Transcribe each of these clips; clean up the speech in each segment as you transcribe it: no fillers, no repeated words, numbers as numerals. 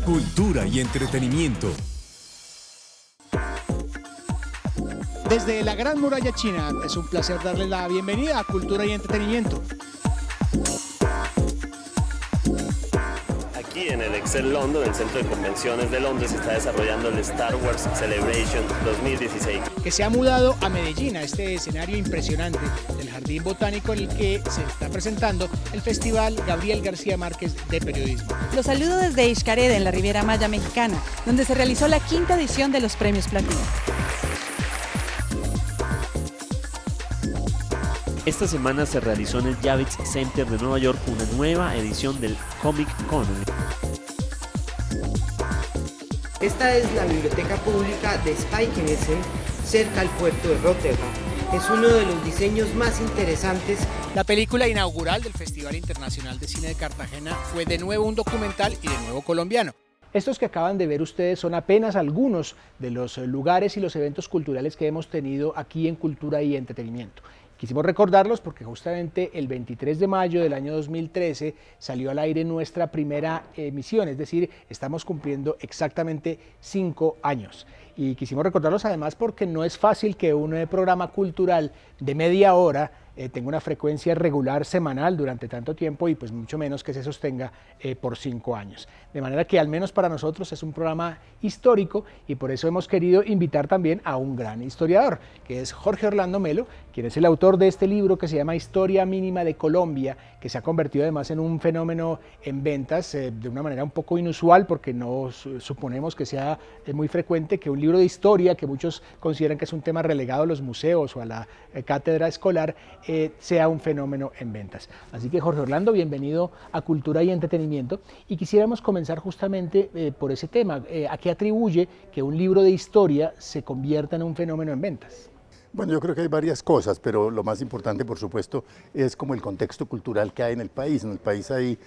Cultura y entretenimiento. Desde la Gran Muralla China, es un placer darles la bienvenida a Cultura y Entretenimiento. Aquí en el Excel London, el Centro de Convenciones de Londres, se está desarrollando el Star Wars Celebration 2016. Que se ha mudado a Medellín, a este escenario impresionante del Jardín Botánico en el que se está presentando el Festival Gabriel García Márquez de Periodismo. Los saludo desde Xcaret, en la Riviera Maya mexicana, donde se realizó la 5ª edición de los Premios Platino. Esta semana se realizó en el Javits Center de Nueva York una nueva edición del Comic Con. Esta es la biblioteca pública de Spijkenisse, cerca al puerto de Rotterdam. Es uno de los diseños más interesantes. La película inaugural del Festival Internacional de Cine de Cartagena fue de nuevo un documental y de nuevo colombiano. Estos que acaban de ver ustedes son apenas algunos de los lugares y los eventos culturales que hemos tenido aquí en Cultura y Entretenimiento. Quisimos recordarlos porque justamente el 23 de mayo del año 2013 salió al aire nuestra primera emisión, es decir, estamos cumpliendo exactamente 5 años. Y quisimos recordarlos además porque no es fácil que un programa cultural de media hora tenga una frecuencia regular semanal durante tanto tiempo y pues mucho menos que se sostenga por 5 años. De manera que al menos para nosotros es un programa histórico y por eso hemos querido invitar también a un gran historiador, que es Jorge Orlando Melo, quien es el autor de este libro que se llama Historia Mínima de Colombia, que se ha convertido además en un fenómeno en ventas de una manera un poco inusual porque no suponemos que sea muy frecuente que un libro de historia, que muchos consideran que es un tema relegado a los museos o a la cátedra escolar, sea un fenómeno en ventas. Así que Jorge Orlando, bienvenido a Cultura y Entretenimiento y quisiéramos comenzar justamente por ese tema. ¿A qué atribuye que un libro de historia se convierta en un fenómeno en ventas? Bueno, yo creo que hay varias cosas, pero lo más importante, por supuesto, es como el contexto cultural que hay en el país. En el país hay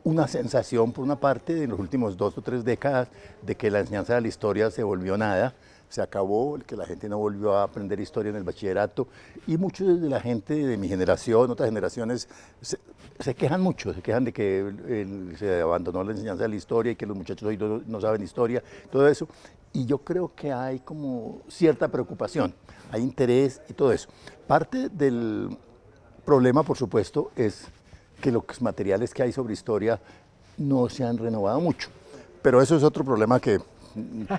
una sensación, por una parte, en los últimos 2 o 3 décadas, de que la enseñanza de la historia se volvió nada, se acabó, que la gente no volvió a aprender historia en el bachillerato, y muchos de la gente de mi generación, otras generaciones, se quejan mucho, se quejan de que se abandonó la enseñanza de la historia y que los muchachos hoy no saben historia, todo eso. Y yo creo que hay como cierta preocupación, hay interés y todo eso. Parte del problema, por supuesto, es que los materiales que hay sobre historia no se han renovado mucho. Pero eso es otro problema que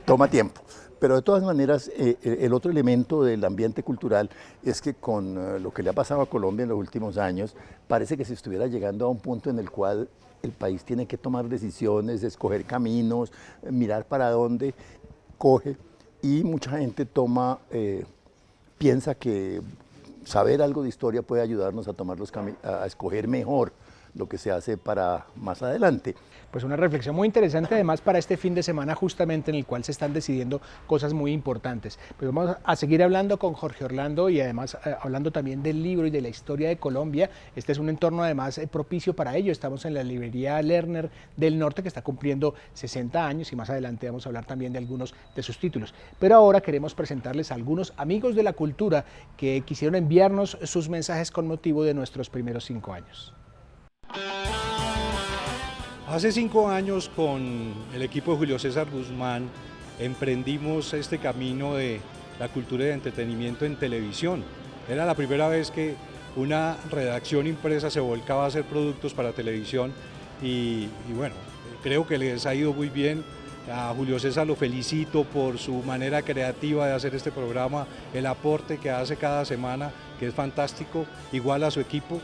toma tiempo. Pero de todas maneras, el otro elemento del ambiente cultural es que con lo que le ha pasado a Colombia en los últimos años, parece que se estuviera llegando a un punto en el cual el país tiene que tomar decisiones, escoger caminos, mirar para dónde coge, y mucha gente piensa que saber algo de historia puede ayudarnos a tomar a escoger mejor lo que se hace para más adelante. Pues una reflexión muy interesante además para este fin de semana justamente en el cual se están decidiendo cosas muy importantes. Pues vamos a seguir hablando con Jorge Orlando y además hablando también del libro y de la historia de Colombia. Este es un entorno además propicio para ello. Estamos en la librería Lerner del Norte, que está cumpliendo 60 años y más adelante vamos a hablar también de algunos de sus títulos. Pero ahora queremos presentarles a algunos amigos de la cultura que quisieron enviarnos sus mensajes con motivo de nuestros primeros 5 años. Hace 5 años con el equipo de Julio César Guzmán emprendimos este camino de la cultura y de entretenimiento en televisión. Era la primera vez que una redacción impresa se volcaba a hacer productos para televisión y bueno, creo que les ha ido muy bien. A Julio César lo felicito por su manera creativa de hacer este programa, el aporte que hace cada semana, que es fantástico, igual a su equipo.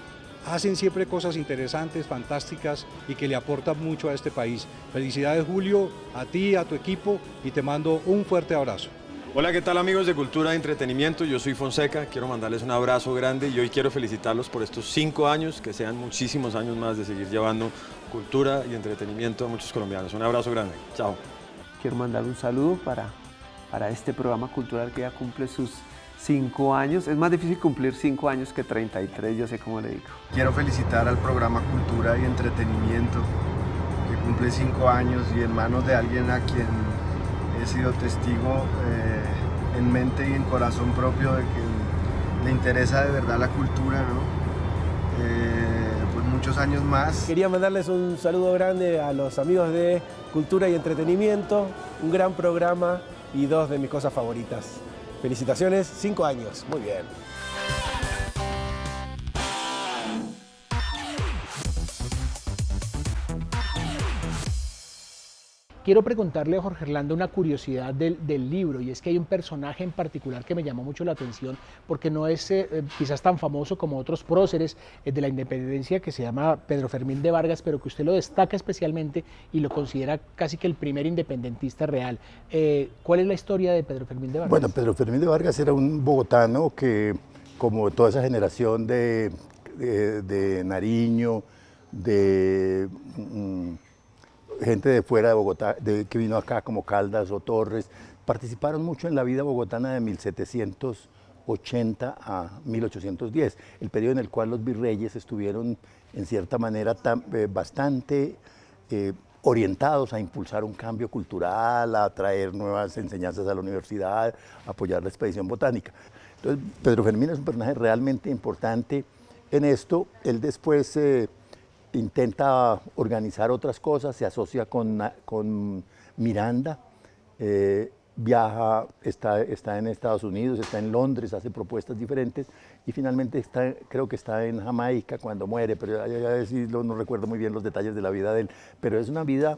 Hacen siempre cosas interesantes, fantásticas y que le aportan mucho a este país. Felicidades, Julio, a ti, a tu equipo, y te mando un fuerte abrazo. Hola, ¿qué tal, amigos de Cultura y Entretenimiento? Yo soy Fonseca, quiero mandarles un abrazo grande y hoy quiero felicitarlos por estos 5 años, que sean muchísimos años más de seguir llevando cultura y entretenimiento a muchos colombianos. Un abrazo grande, chao. Quiero mandar un saludo para este programa cultural que ya cumple sus 5 años. Es más difícil cumplir 5 años que 33, yo sé cómo le digo. Quiero felicitar al programa Cultura y Entretenimiento, que cumple 5 años y en manos de alguien a quien he sido testigo en mente y en corazón propio de que le interesa de verdad la cultura, ¿no? Pues muchos años más. Quería mandarles un saludo grande a los amigos de cultura y entretenimiento, un gran programa y dos de mis cosas favoritas. Felicitaciones, 5 años, muy bien. Quiero preguntarle a Jorge Orlando una curiosidad del libro, y es que hay un personaje en particular que me llamó mucho la atención porque no es quizás tan famoso como otros próceres de la independencia, que se llama Pedro Fermín de Vargas, pero que usted lo destaca especialmente y lo considera casi que el primer independentista real. ¿Cuál es la historia de Pedro Fermín de Vargas? Bueno, Pedro Fermín de Vargas era un bogotano que, como toda esa generación de Nariño, de gente de fuera de Bogotá, que vino acá como Caldas o Torres, participaron mucho en la vida bogotana de 1780 a 1810, el periodo en el cual los virreyes estuvieron en cierta manera bastante orientados a impulsar un cambio cultural, a traer nuevas enseñanzas a la universidad, a apoyar la expedición botánica. Entonces, Pedro Fermín es un personaje realmente importante en esto. Él después intenta organizar otras cosas, se asocia con Miranda, viaja, está en Estados Unidos, está en Londres, hace propuestas diferentes y finalmente creo que está en Jamaica cuando muere, pero no recuerdo muy bien los detalles de la vida de él, pero es una vida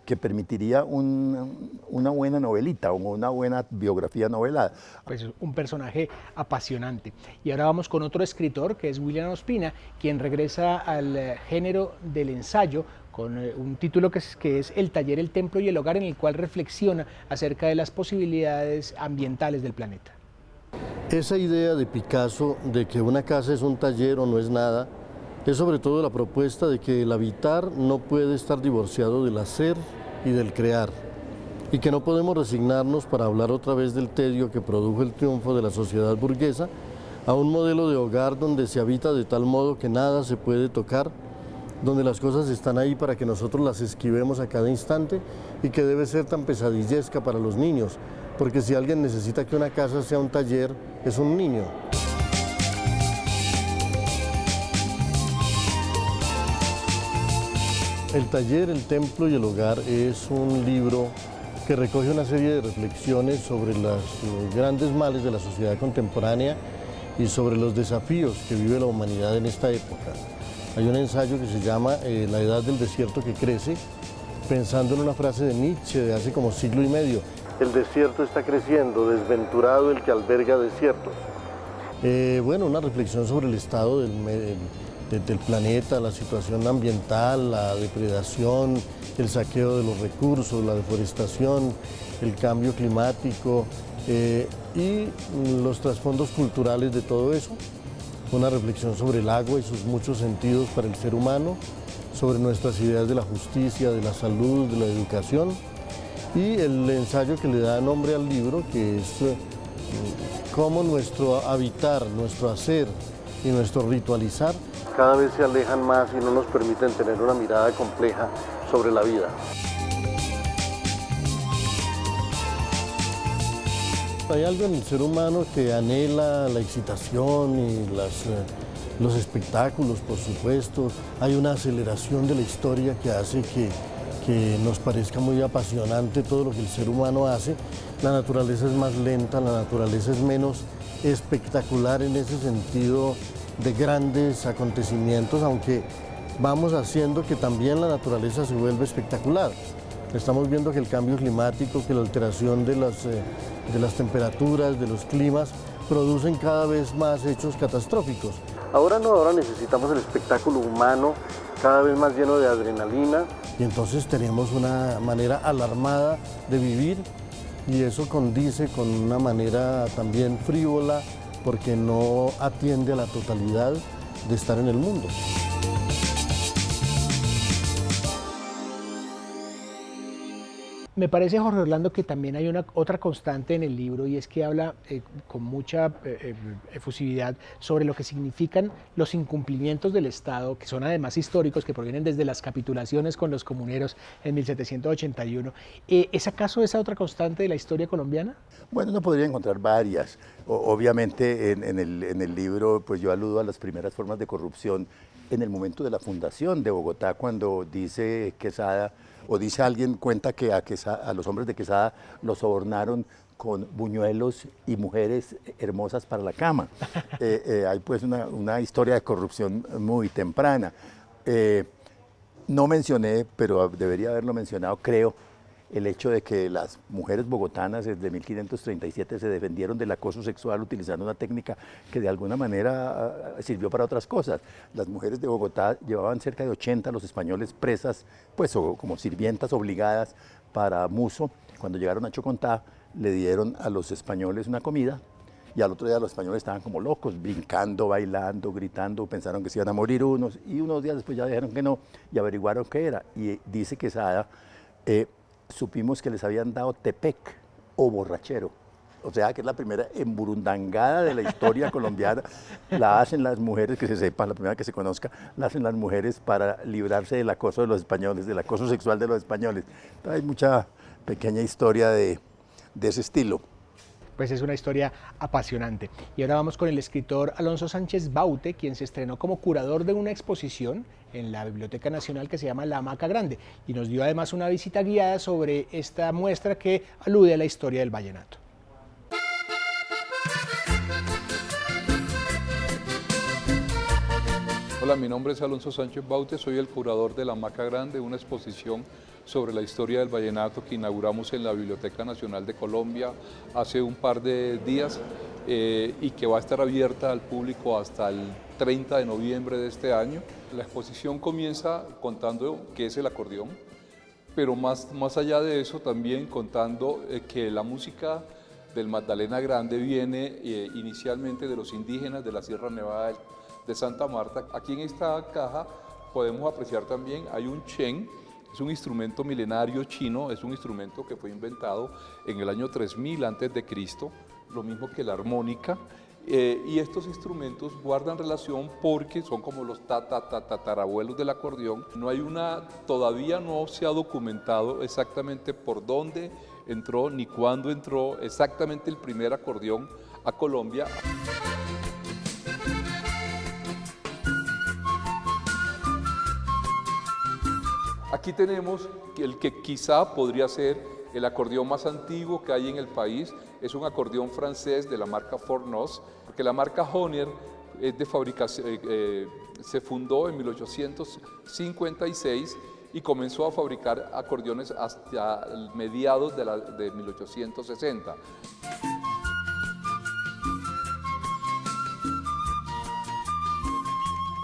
que permitiría una buena novelita o una buena biografía novelada. Pues un personaje apasionante. Y ahora vamos con otro escritor, que es William Ospina, quien regresa al género del ensayo con un título que es El taller, el templo y el hogar, en el cual reflexiona acerca de las posibilidades ambientales del planeta. Esa idea de Picasso de que una casa es un taller o no es nada, es sobre todo la propuesta de que el habitar no puede estar divorciado del hacer y del crear, y que no podemos resignarnos, para hablar otra vez del tedio que produjo el triunfo de la sociedad burguesa, a un modelo de hogar donde se habita de tal modo que nada se puede tocar, donde las cosas están ahí para que nosotros las esquivemos a cada instante y que debe ser tan pesadillesca para los niños, porque si alguien necesita que una casa sea un taller, es un niño. El taller, el templo y el hogar es un libro que recoge una serie de reflexiones sobre los grandes males de la sociedad contemporánea y sobre los desafíos que vive la humanidad en esta época. Hay un ensayo que se llama La edad del desierto que crece, pensando en una frase de Nietzsche de hace como siglo y medio. El desierto está creciendo, desventurado el que alberga desiertos. Bueno, una reflexión sobre el estado del planeta, la situación ambiental, la depredación, el saqueo de los recursos, la deforestación, el cambio climático y los trasfondos culturales de todo eso. Una reflexión sobre el agua y sus muchos sentidos para el ser humano, sobre nuestras ideas de la justicia, de la salud, de la educación, y el ensayo que le da nombre al libro, que es cómo nuestro habitar, nuestro hacer y nuestro ritualizar cada vez se alejan más y no nos permiten tener una mirada compleja sobre la vida. Hay algo en el ser humano que anhela la excitación y los espectáculos, por supuesto. Hay una aceleración de la historia que hace que nos parezca muy apasionante todo lo que el ser humano hace. La naturaleza es más lenta, la naturaleza es menos espectacular en ese sentido de grandes acontecimientos, aunque vamos haciendo que también la naturaleza se vuelva espectacular. Estamos viendo que el cambio climático, que la alteración de las temperaturas, de los climas, producen cada vez más hechos catastróficos. Ahora no, ahora necesitamos el espectáculo humano, cada vez más lleno de adrenalina. Y entonces tenemos una manera alarmada de vivir, y eso condice con una manera también frívola, porque no atiende a la totalidad de estar en el mundo. Me parece, Jorge Orlando, que también hay otra constante en el libro, y es que habla con mucha efusividad sobre lo que significan los incumplimientos del Estado, que son además históricos, que provienen desde las capitulaciones con los comuneros en 1781. ¿Es acaso esa otra constante de la historia colombiana? Bueno, uno podría encontrar varias. Obviamente en el libro pues yo aludo a las primeras formas de corrupción en el momento de la fundación de Bogotá, cuando dice Quesada, o dice alguien, cuenta que a los hombres de Quesada los sobornaron con buñuelos y mujeres hermosas para la cama. Hay pues una historia de corrupción muy temprana. No mencioné, pero debería haberlo mencionado, creo, el hecho de que las mujeres bogotanas desde 1537 se defendieron del acoso sexual utilizando una técnica que de alguna manera sirvió para otras cosas. Las mujeres de Bogotá llevaban cerca de 80 a los españoles presas, pues como sirvientas obligadas para Muso. Cuando llegaron a Chocontá, le dieron a los españoles una comida y al otro día los españoles estaban como locos, brincando, bailando, gritando, pensaron que se iban a morir unos y unos días después ya dijeron que no y averiguaron qué era. Y dice Quesada, supimos que les habían dado tepec o borrachero. O sea, que es la primera emburundangada de la historia colombiana. La hacen las mujeres, que se sepa, la primera que se conozca, la hacen las mujeres para librarse del acoso de los españoles, del acoso sexual de los españoles. Hay mucha pequeña historia de ese estilo. Pues es una historia apasionante. Y ahora vamos con el escritor Alonso Sánchez Baute, quien se estrenó como curador de una exposición en la Biblioteca Nacional que se llama La Hamaca Grande y nos dio además una visita guiada sobre esta muestra que alude a la historia del vallenato. Hola, mi nombre es Alonso Sánchez Baute, soy el curador de La Hamaca Grande, una exposición sobre la historia del vallenato que inauguramos en la Biblioteca Nacional de Colombia hace un par de días y que va a estar abierta al público hasta el 30 de noviembre de este año. La exposición comienza contando qué es el acordeón, pero más allá de eso también contando que la música del Magdalena Grande viene inicialmente de los indígenas de la Sierra Nevada de Santa Marta. Aquí en esta caja podemos apreciar también, hay un chen. Es un instrumento milenario chino, es un instrumento que fue inventado en el año 3000 a.C., lo mismo que la armónica, y estos instrumentos guardan relación porque son como los tatarabuelos del acordeón. Todavía no se ha documentado exactamente por dónde entró ni cuándo entró exactamente el primer acordeón a Colombia. Aquí tenemos el que quizá podría ser el acordeón más antiguo que hay en el país. Es un acordeón francés de la marca Fornos, porque la marca Hohner es de fabricación, se fundó en 1856 y comenzó a fabricar acordeones hasta mediados de 1860.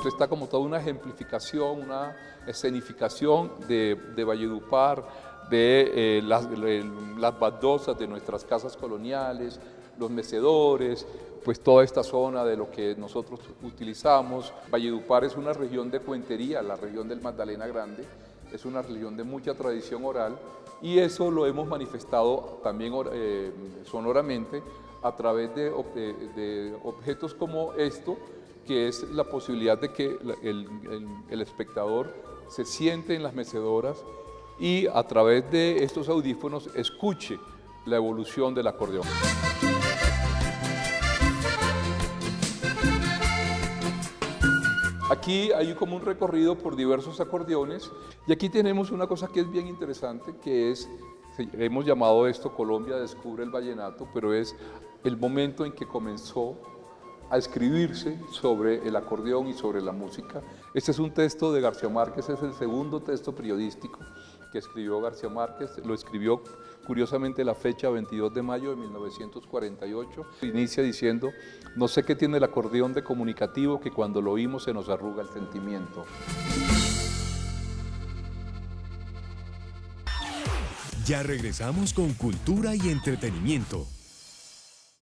Está como toda una ejemplificación, una escenificación de Valledupar, de las baldosas de nuestras casas coloniales, los mecedores, pues toda esta zona de lo que nosotros utilizamos. Valledupar es una región de cuentería, la región del Magdalena Grande, es una región de mucha tradición oral y eso lo hemos manifestado también sonoramente a través de objetos como esto, que es la posibilidad de que el espectador se siente en las mecedoras y a través de estos audífonos escuche la evolución del acordeón. Aquí hay como un recorrido por diversos acordeones y aquí tenemos una cosa que es bien interesante, que es, hemos llamado esto Colombia descubre el vallenato, pero es el momento en que comenzó a escribirse sobre el acordeón y sobre la música. Este es un texto de García Márquez, es el segundo texto periodístico que escribió García Márquez, lo escribió curiosamente la fecha 22 de mayo de 1948. Inicia diciendo, no sé qué tiene el acordeón de comunicativo que cuando lo oímos se nos arruga el sentimiento. Ya regresamos con Cultura y Entretenimiento.